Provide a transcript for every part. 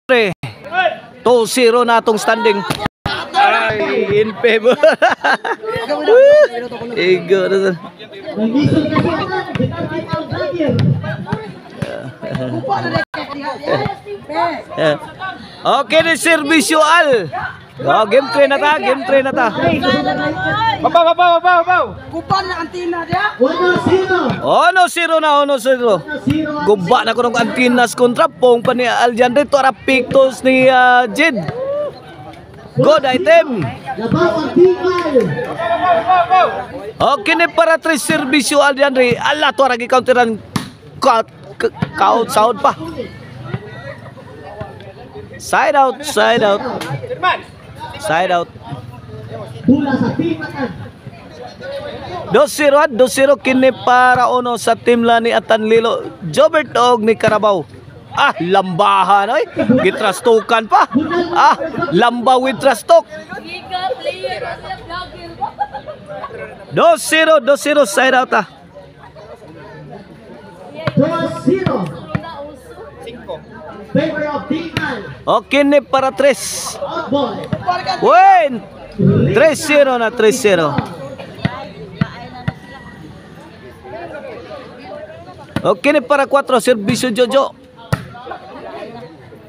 2-0 na itong standing. Ay, in favor. Igo na sa. Okay, ni Servisyo Al. Oh, game 3 na ta, game 3 na ta. Babaw. Kupan na antina dia. 1-0 na, 1-0. Guba na ko ng antinas kontra pong pa ni Aljandre to ara pictos ni Jid. Good item. Okay ni para 3 Servisyo Aljandre. Ala to ara gi-counteran count sound pa. Side out. Side out. 2-0 kini para uno sa team la ni Atanlilo. Jobert og ni Carabao. Ah, lambahan oy. Gitrastukan pa. Ah, lamba with trastok. 2-0 side out ah. 2-0. Favor of Tingnan. Okay ni para 3. Win. 3-0 na 3-0. Okay ni para 4 Servisyo Jojo.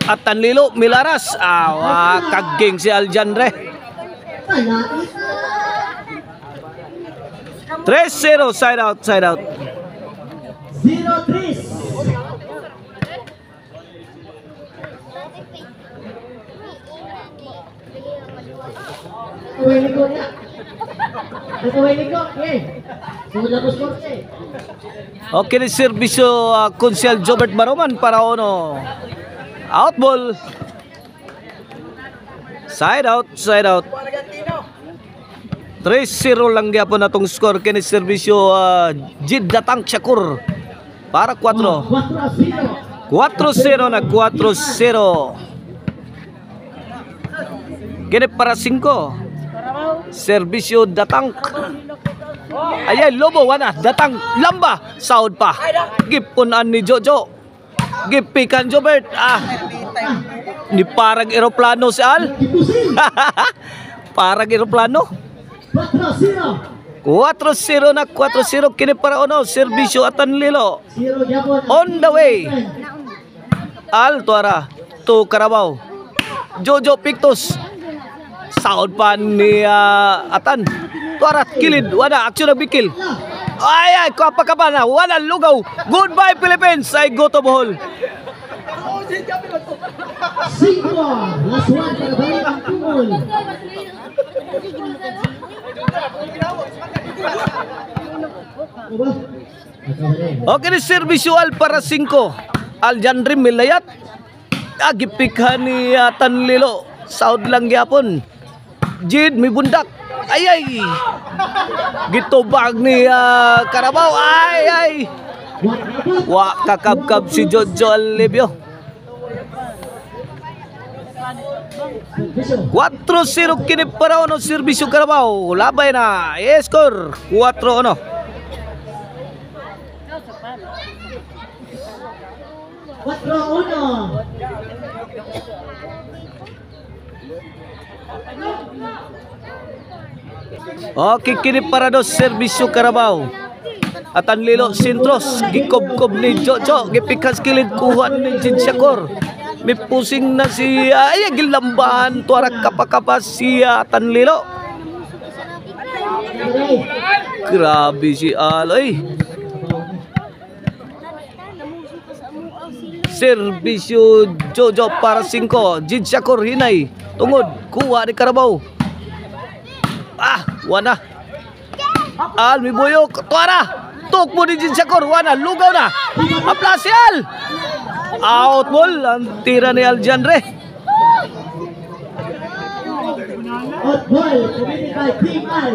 Atanlilo Milaras. Kaging si Aljandre. 3-0 side out. 0-3. Okay ni Servisyo Konsyal Jobert Baroman para uno. Out ball. Side out. 3-0 lang gyapon natong score kini Servisyo Jid Datang Shakur para 4. 4-0 na 4-0. Kini para 5. Servisyo Datang. Ayay, Lobo, wana. Datang, lamba. Sound pa. Gipunan ni Jojo. Gipikan Jobert. Ni parang eroplano si Al. Parang eroplano. 4-0 na 4-0. Kini para uno. Servisyo Atanlilo. On the way. Al, tuara. To Carabao. Jojo Pictus. Sound pa ni Atan. Tuarat kilid. Wala. Aksyon na bikil. Ay. Kapakapan na. Wala. Lugaw. Goodbye Philippines. I go to Bohol. 5. Last one para balik ang tungol. Okay ni Servisyo Al para 5. Aljandre Milayat. Agipikhan ni Atanlilo. Sound lang gyapon. Jid mi bundak. Ay. Gitubag ni Carabao. Ay. Wa kakabkab si Jojo Alibio. 4-0 kini para uno Servisyo Carabao. Labay na. Score 4-1. Okay, kini para 2 Servisyo Carabao. Atanlilo sintros. Gikob-kob ni Jojo. Gipikas kilid kuha ni Jid Shakur. May pusing na si gilambahan. Tuara kapakapas si Atanlilo. Grabe si Aloy. Servisyo Jojo para 5. Jid Shakur hinay. Tungod. Kuha ni Carabao. Wana. Al mi boyok. Tuara. Tuk mo ni Jid Shakur. Wana. Lugaw na. Aplas si Al. Out ball. Ang tira ni Aljandre. Out ball. Committed by Team Al.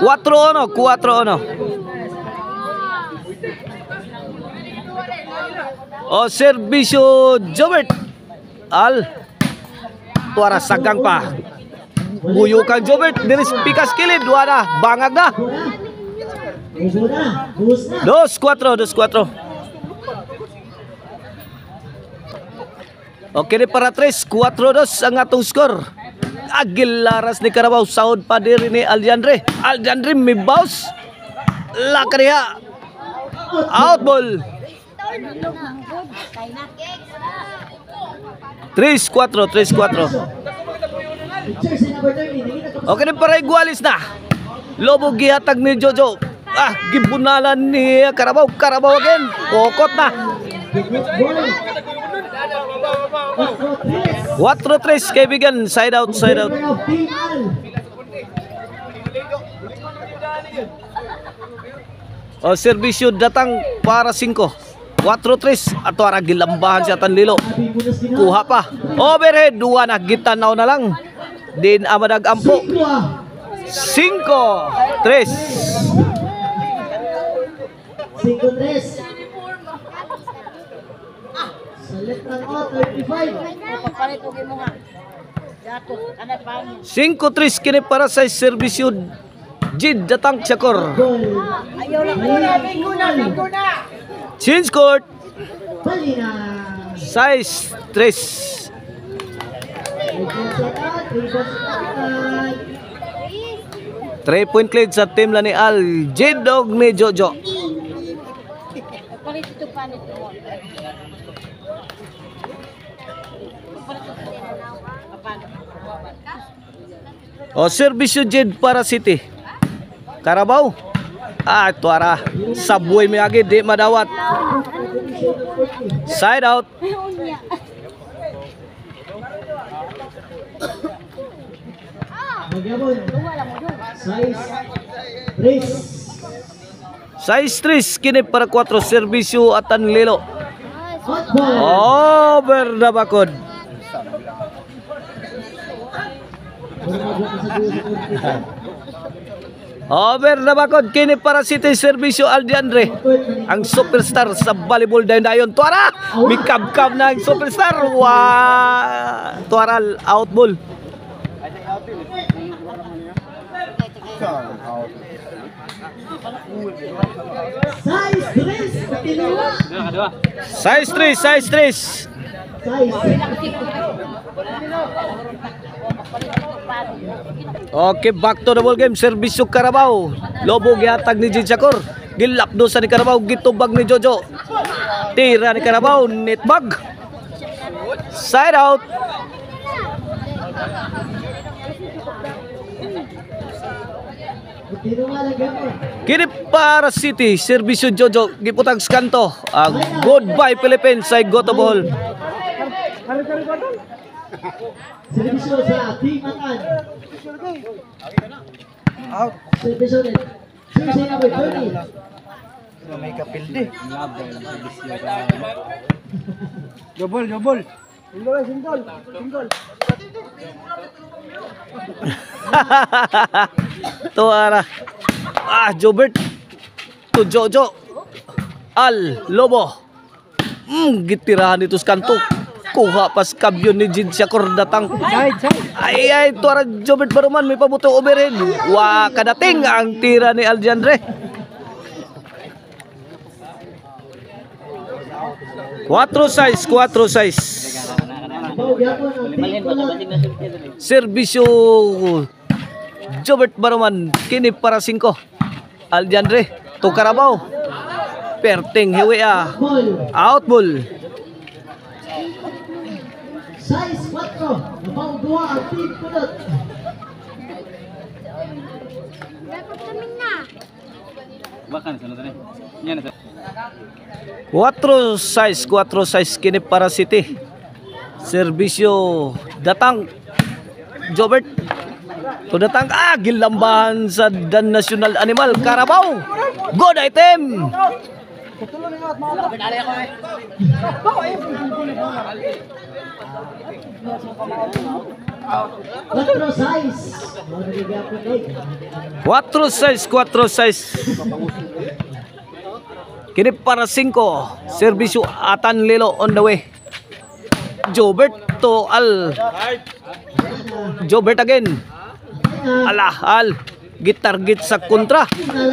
4-1. Servisyo Jobert. Al. Tuara sagang pa. Buyukan Jobert. Diris pikas kilid. Wana. Bangag na. 2-4. Okay ni para 3, 4-2 ang atong score. Agilaras ni Carabao, sahod pa diri ni Aljandre. Aljandre may bounce. Laka niya. Out ball. 3-4, 3-4. Jersey number 30. Okay ni para igualis na. Lobo gihatag ni Jojo. Gibunalan ni Carabao. Carabao again. Kokot na. 4-3 kaibigan. Side out, side out. O serbisyo datang para 5. 4-3 ato ara gilambahan si Atanlilo. Kuha pa. Overhead 2 na gitanaw na lang. Din amadag ampo. 5-3. 5-3. Sa letrang O, 35. 5-3 kini para sa serbisyo Jid datang Chakor. Change court. Palina. 6-3. 3-point lead sa team la ni Al. Jid og ni Jojo. O serbisyo Jid para City. Carabao. Tuara. Subway may agi di madawat. Side out. Magyabon. 6-3 kini para 4 serbisyo Atanlilo. Hot ball. Over na bakod. Over na bakod kini para City serbisyo Aljandre. Ang superstar sa volleyball dayon. Tuara! Mikab-kab na ang superstar. Tuara out ball. 6-3. Okay, back to the ball game. Serbisyo Carabao. Lobo gihatag ni Jidjakor. Gilapdo sa ni Carabao. Gitubag ni Jojo. Tira ni Carabao. Netbag. Side out. Kini para City. Serbisyo Jojo. Giputang skanto. Goodbye Philippines. Say go to ball. Servisyo sa Team Matan. Out. Servisyo din. Jersey number 30. May kapildi. Jobol. Single. Tuara. Jobert. To Jojo. Al Lobo. Gitirahan ito sa kanto. Kuha pas kabyon ni Jid Syakor datang. Ay, tuara Jobert Baruman may pabuto overhead. Kadating ang tira ni Aljandre. 4-6. Serbisyo Jobert Baruman kini para 5. Aljandre to Carabao. Perting hiwi out ball. 6-4. Napang 2 ang team Kunot. Bakan sana tadi. Yan na. 4-6 kini para City. Serbisyo datang Jobert. To datang gilambahan sa Dan National Animal Carabao. Good item. 4-6. Kini para 5. Serbisyo Atanlilo on the way. Jobert to Al. Jobert again. Al. Gitargit sa kontra.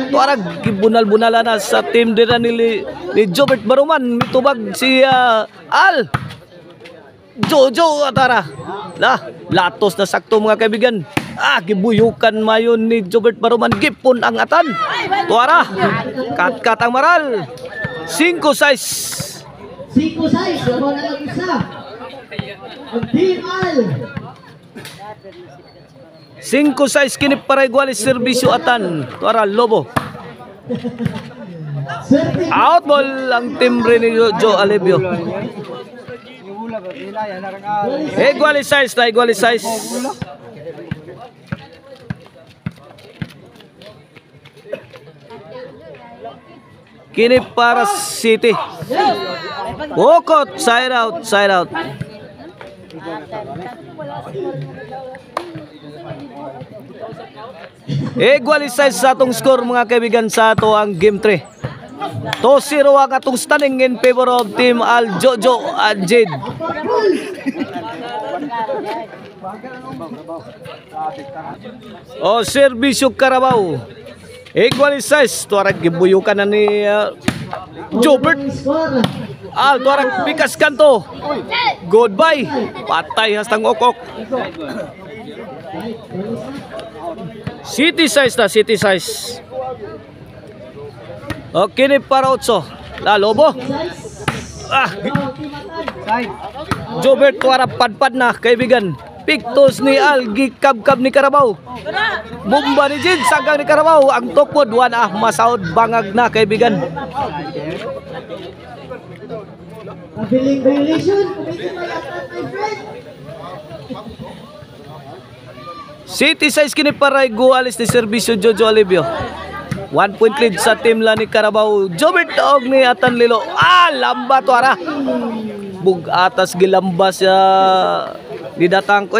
Tuara gibunal-bunala na sa team dira ni Jobert Baruman. Mitubag si Al. Jojo Atara. Latos na sakto mga kaibigan. Gibuyukan mayon ni Jobert Baruman. Gipon ang atan. Tuara. Kat ang maral. 5-6. 5-6. Labaw na lang isa. Ang Team Al. 5-6 kini para igualis serbisyo atan. Tuara Lobo. Out ball ang timbre ni Joe Alevio. Igualis size na igualis size. Kini para City. Walkout, side out, side out. Igualis size sa atong score mga kaibigan sa ato ang game 3. 2-0 ang atong standing in favor of Team Al Jojo at Jade. Serbisyo Carabao. Igualis size. Tuarag gibuyukan na ni Jobert. Tuarag pikas kanto. Goodbye. Patay hastang okok. City size na, city size. Okay ni para Otso. Lobo. Jobert tuara padpad na kaibigan. Pictos ni Al gikab-kab ni Carabao. Bomba ni Jid sagang ni Carabao. Ang tokpod masaod bangag na kaibigan. Pabiling violation. City size kini para igualis ni serbisyo Jojo Alevio. 1 point lead sa team la ni Carabao. Jobert og ni Atan Lilo. Lamba tuara. Bug atas gilambas didatang ko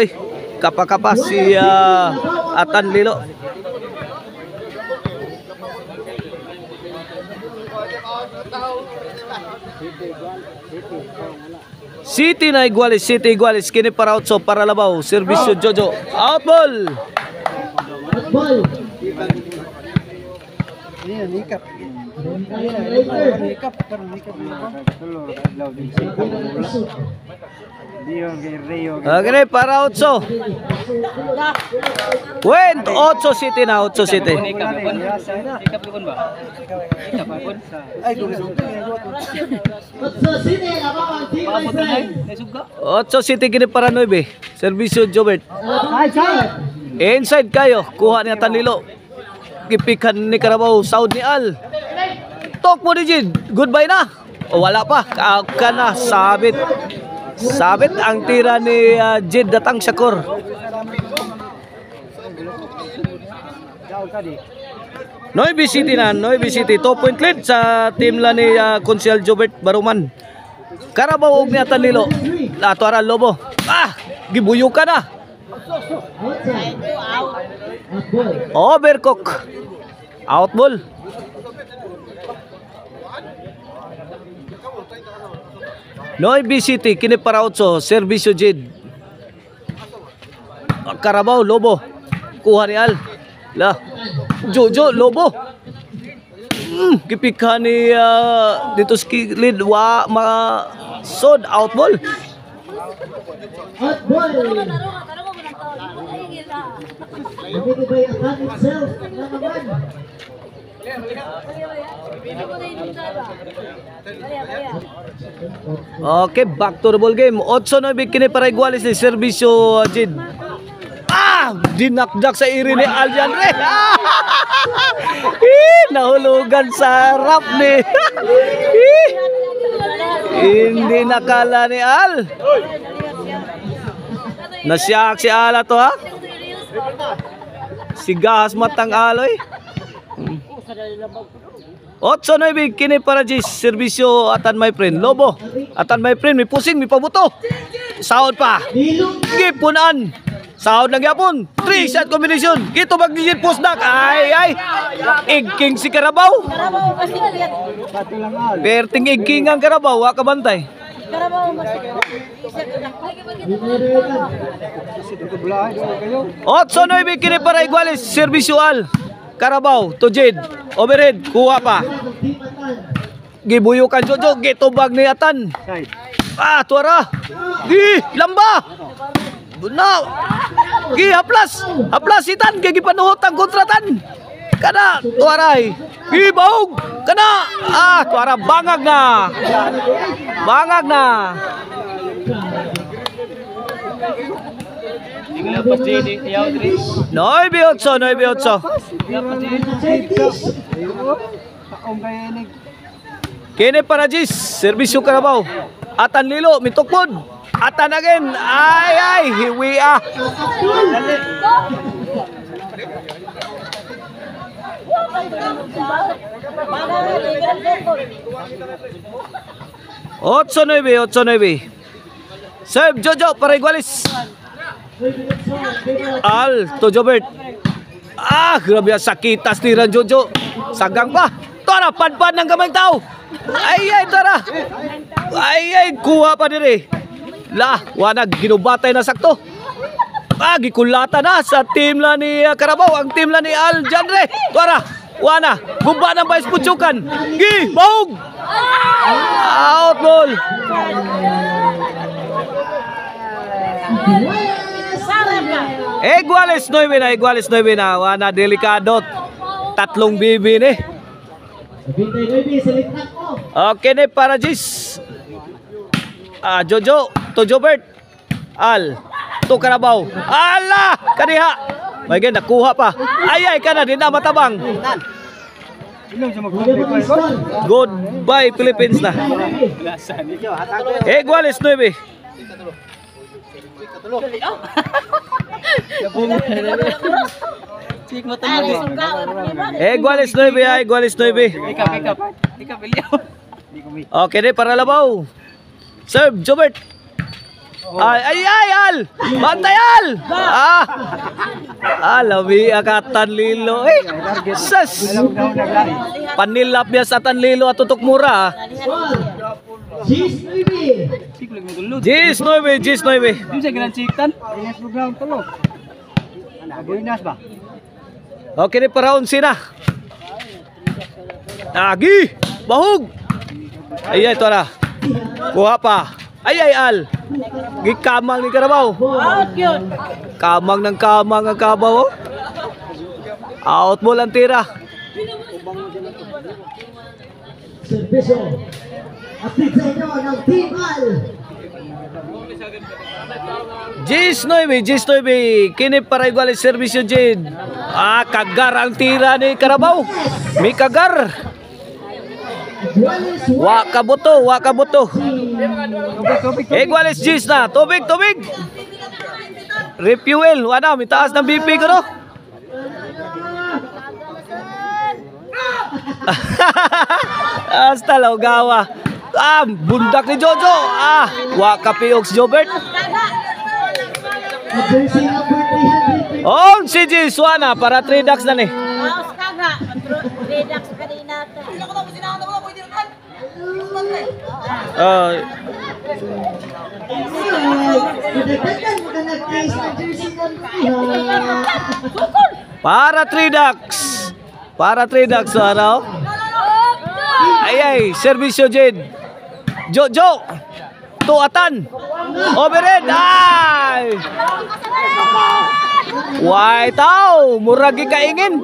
kapa-kapa si Atan Lilo. City na igualis, City igualis kini para Otso para Labaw. Serbisyo Jojo. Out ball. Ball. Okay, para Otso. Went Otso City na, Otso City. Otso City kini para 9. Serbisyo Jobert. Inside kayo, kuha ni Tanilo. Gipikan ni Carabao, sound ni Al. Tok mo ni Jid. Goodbye na. Wala pa. Ka na sabit. Sabit ang tira ni Jid datang Shakur. Noy City na, Noy City 2 point lead sa team la ni Konsyal Jobert Baruman. Carabao og ni Tanilo. Tuara Lobo. Gibuyukan na. Overcook. Out ball. Noy City kini para Otso. Serbisyo Jid. Carabao Lobo. Kuha ni Al. Jojo Lobo. Gipikha ni dito skilid sod out ball. Out ball. Binibay ang hand itself na naman. Okay, back to the ball game. 8-9 kini para igualis ni serbisyo Jid. Dinakdak sa iri ni Aljan Re. Nahulugan sa rap ni. Hindi nakala ni Al. Nasyak si Ala to ha. Sigahas matang aloy. 8-9 kini para Jis. Serbisyo Atan my friend. Lobo. Atan my friend. May pusing, may pabuto. Sahod pa. Gipunan. Sahod lang yapon. 3-shot combination. Ito mag-digit postnak. Ay. Igking si Carabao. Perting igking ang Carabao. Waka bantay. 8-9 kini para igualis. Serbisyo Al. Carabao to Jade. Overhead. Kuha pa. Gibuyukan Jojo. Gitubag ni Atan. Tuara. Gi, lamba. Buna. Gi, haplas. Haplasitan, gi gipanuhot ang kontratan. Kana, tuaray. Gi, bahog. Kana. Tuara, bangag na. Bangag na. Tingnan pa JD, yaw diri. 9-8, 9-8. Kini para Jis, serbisyo Carabao. Atan Lilo, mitukod. Atan again. Ay, hiwi ah. Otso 9. Serve Jojo para Igualis. To Jobert. Grabe ang sakitas ni Ran Jojo. Sagang pa. Tara, panpan ng kamay tao. Ay, tara. Ay, kuha pa diri. Wanag, ginubatay na sakto. Gikulata na sa team la ni Carabao. Ang team la ni Aljanre. Tara, wana. Gumba ng Vice Putsukan. Bahog. Out goal. Igualis 9 na. Wana, delikado. Tatlong bibi ni. Okay ni para Jis. Jojo to Jobert. To Carabao. Kaniha. May nakuha pa. Ay kana din na matabang. Goodbye Philippines na. Igualis 9. Igualis 9. Okay ni para Labaw. Serve Jobert. Al. Bantay Al. Labi akatan Lilo. Sas. Panilap niya sa Atan Lilo at tutok mura. Jis 9. Okay ni para Unsina. Bahog. Ay, Tora. Kuha pa. Ay, Al. Gikamang ni Carabao. Kamang ng kamang ang Carabao. Out mo lang tira. Servisyo. Atid sa inyo ng Team Al. Jis 9. Kini para Igualis servisyo Jid. Kagar ang tira ni Carabao. May kagar. Wakabuto. Igualis Jis na. Tubig. Refuel. May taas ng BP ko no. Hasta Laugawa. Bundak ni Jojo. Wakapioks Jobert. Si Jis para 3 ducks na ni. Para 3 ducks. Ay, servisyo Jed. Jojo. Tuatan. Overhead. Why tao? Murag gikaingin.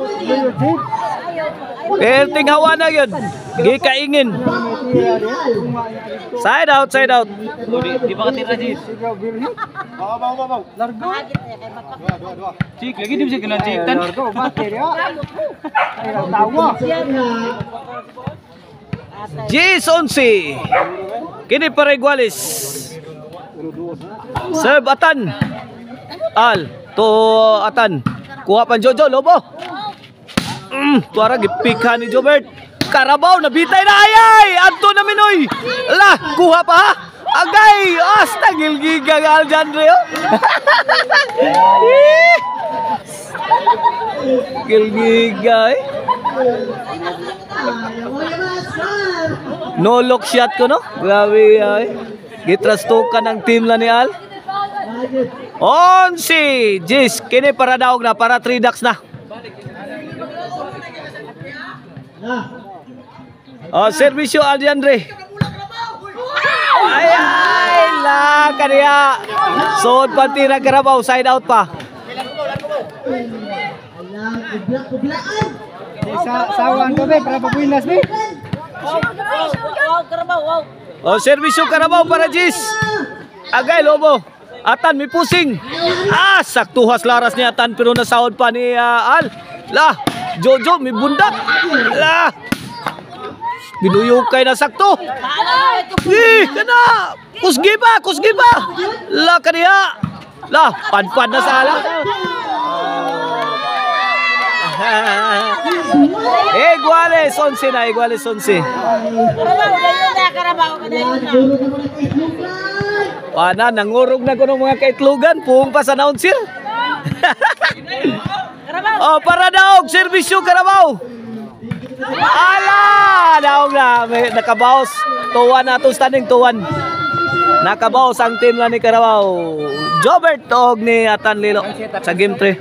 Perting hawa na yun. Gikaingin. Side out. Di ba katira Jid? Bawa. Largo. Cik, lagi di bisa kena cikan. Largo, bater ya. Tawa. Jis 11. Kini para Igualis. Serve Atan. To Atan. Kuha pan Jojo Lobo. Tuara gipika ni Jobert. Carabao nabitay na Adto na Minoy. Kuha pa ha. Agay, gilgigang Aljanre. Gilgigay. No look shot ko no. Grabe gitrastukan ang team la ni Al. 11. Jis, kini para daog na para 3 ducks na. Servisyo Aljanre. Ay. kaniya. Sod pantira Carabao, side out pa. Alam, kubla-kublaan. Sawan ko be para pabuinas be. O, servisyo Carabao para Jis. Agay, Lobo. Atan, may pusing. Saktuhas laras ni Atan pero nasahod pa ni Al. Lah, Jojo, may bundak. Lah. Binuyukay na sakto. Kana. Kusgi ba? Lah, kaniya. Lah, pan-pan na sa ala. Iguales 11 na, iguales 11. Pana, nangurog na ko ng mga kaitlugan. Puhong pa sa naunsil. Oh, para daog, servisyo Carabao. Ala, daog na. May nakabaos. Tuwan na itong standing, tuwan. Nakabaos ang team na ni Carabao. Jobert og ni Atan Lilo sa game 3.